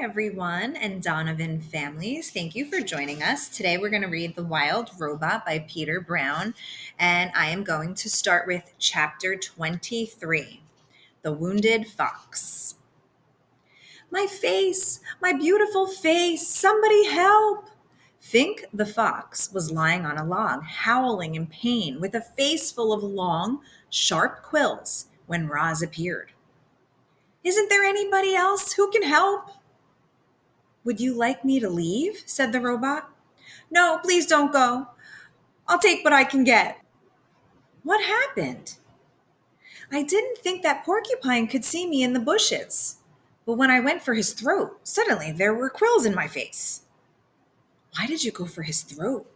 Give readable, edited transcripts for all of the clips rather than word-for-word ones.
everyone, and Donovan families. Thank you for joining us. Today we're going to read The Wild Robot by Peter Brown, and I am going to start with chapter 23, The Wounded Fox. My face, my beautiful face, somebody help! Fink the fox was lying on a log, howling in pain with a face full of long, sharp quills when Roz appeared. Isn't there anybody else who can help? Would you like me to leave? Said the robot. No, please don't go. I'll take what I can get. What happened? I didn't think that porcupine could see me in the bushes. But when I went for his throat, suddenly there were quills in my face. Why did you go for his throat?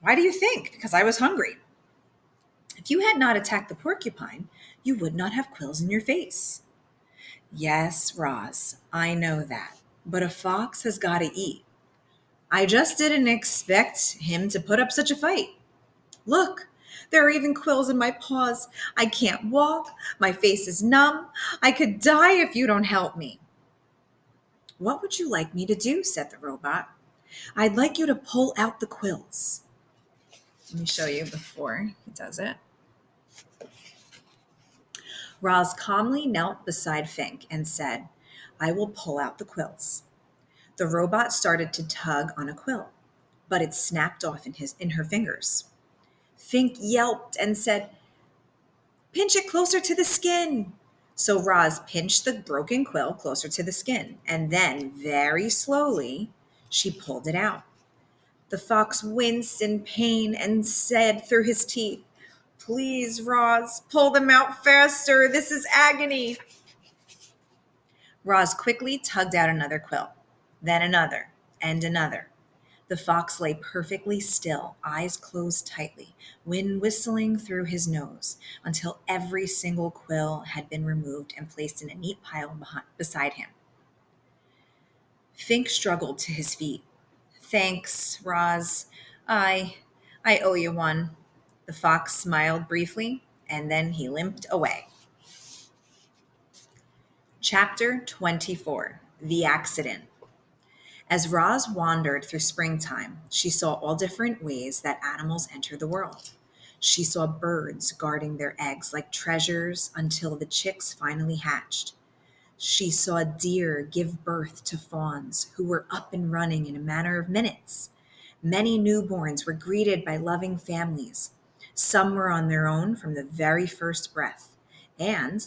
Why do you think? Because I was hungry. If you had not attacked the porcupine, you would not have quills in your face. Yes, Roz, I know that. But a fox has got to eat. I just didn't expect him to put up such a fight. Look, there are even quills in my paws. I can't walk. My face is numb. I could die if you don't help me. What would you like me to do? Said the robot. I'd like you to pull out the quills. Let me show you before he does it. Roz calmly knelt beside Fink and said, I will pull out the quills. The robot started to tug on a quill, but it snapped off in her fingers. Fink yelped and said, pinch it closer to the skin. So Roz pinched the broken quill closer to the skin, and then, very slowly, she pulled it out. The fox winced in pain and said through his teeth, Please, Roz, pull them out faster. This is agony. Roz quickly tugged out another quill, then another, and another. The fox lay perfectly still, eyes closed tightly, wind whistling through his nose, until every single quill had been removed and placed in a neat pile beside him. Fink struggled to his feet. Thanks, Roz. I owe you one. The fox smiled briefly, and then he limped away. Chapter 24, The Accident. As Roz wandered through springtime, she saw all different ways that animals enter the world. She saw birds guarding their eggs like treasures until the chicks finally hatched. She saw deer give birth to fawns who were up and running in a matter of minutes. Many newborns were greeted by loving families. Some were on their own from the very first breath. And,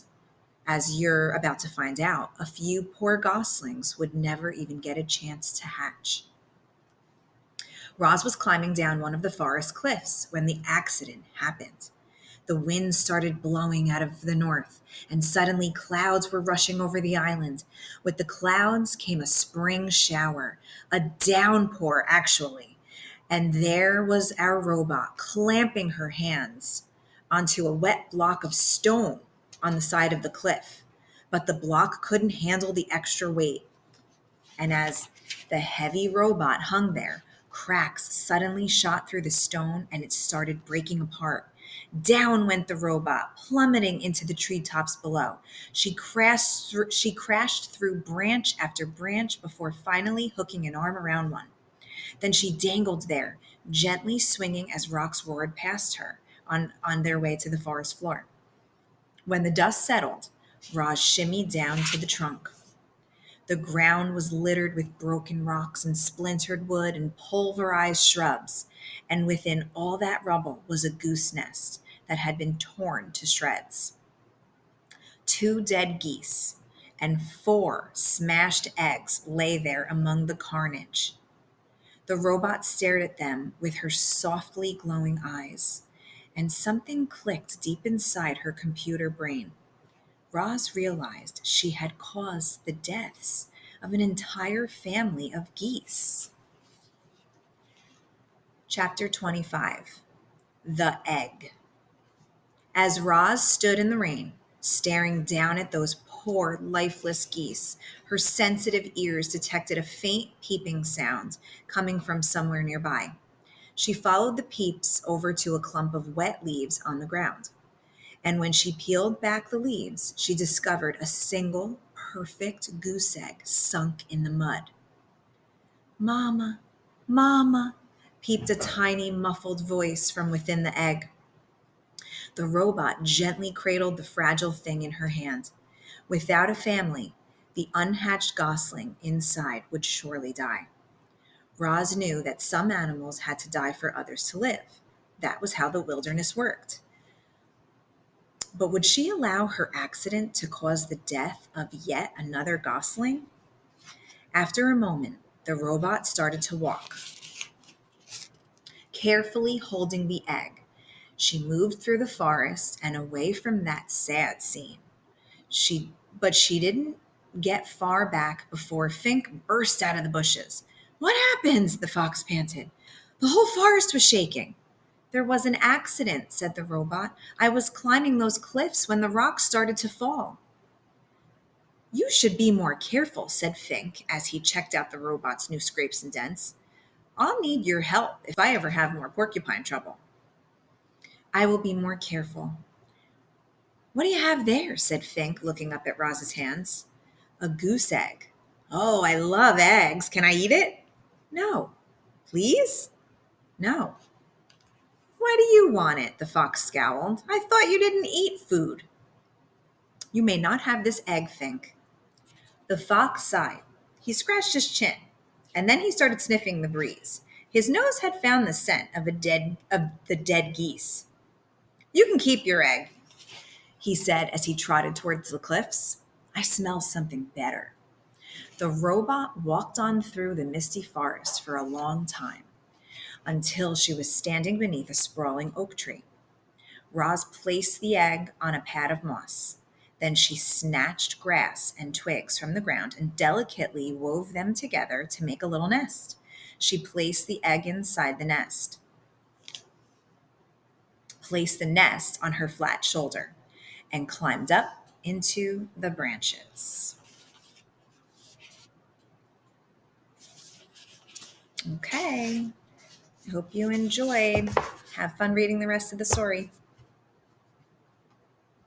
as you're about to find out, a few poor goslings would never even get a chance to hatch. Roz was climbing down one of the forest cliffs when the accident happened. The wind started blowing out of the north, and suddenly clouds were rushing over the island. With the clouds came a spring shower, a downpour actually. And there was our robot clamping her hands onto a wet block of stone on the side of the cliff, but the block couldn't handle the extra weight. And as the heavy robot hung there, cracks suddenly shot through the stone and it started breaking apart. Down went the robot, plummeting into the treetops below. She crashed through branch after branch before finally hooking an arm around one. Then she dangled there, gently swinging as rocks roared past her on their way to the forest floor. When the dust settled, Roz shimmied down to the trunk. The ground was littered with broken rocks and splintered wood and pulverized shrubs, and within all that rubble was a goose nest that had been torn to shreds. 2 dead geese and 4 smashed eggs lay there among the carnage. The robot stared at them with her softly glowing eyes, and something clicked deep inside her computer brain. Roz realized she had caused the deaths of an entire family of geese. Chapter 25, The Egg. As Roz stood in the rain, staring down at those poor, lifeless geese, her sensitive ears detected a faint peeping sound coming from somewhere nearby. She followed the peeps over to a clump of wet leaves on the ground. And when she peeled back the leaves, she discovered a single perfect goose egg sunk in the mud. "Mama, Mama," peeped a tiny, muffled voice from within the egg. The robot gently cradled the fragile thing in her hand. Without a family, the unhatched gosling inside would surely die. Roz knew that some animals had to die for others to live. That was how the wilderness worked. But would she allow her accident to cause the death of yet another gosling? After a moment, the robot started to walk, carefully holding the egg. She moved through the forest and away from that sad scene. But she didn't get far back before Fink burst out of the bushes. "What happens?" the fox panted. "The whole forest was shaking." "There was an accident," said the robot. "I was climbing those cliffs when the rocks started to fall." "You should be more careful," said Fink as he checked out the robot's new scrapes and dents. "I'll need your help if I ever have more porcupine trouble." "I will be more careful." "What do you have there?" said Fink, looking up at Roz's hands. "A goose egg." "Oh, I love eggs. Can I eat it?" "No." "Please?" "No." "Why do you want it?" the fox scowled. "I thought you didn't eat food." "You may not have this egg, Fink." The fox sighed. He scratched his chin, and then he started sniffing the breeze. His nose had found the scent of the dead geese. "You can keep your egg," he said as he trotted towards the cliffs. "I smell something better." The robot walked on through the misty forest for a long time, until she was standing beneath a sprawling oak tree. Roz placed the egg on a pad of moss. Then she snatched grass and twigs from the ground and delicately wove them together to make a little nest. She placed the egg inside the nest, placed the nest on her flat shoulder, and climbed up into the branches. Okay, I hope you enjoyed. Have fun reading the rest of the story.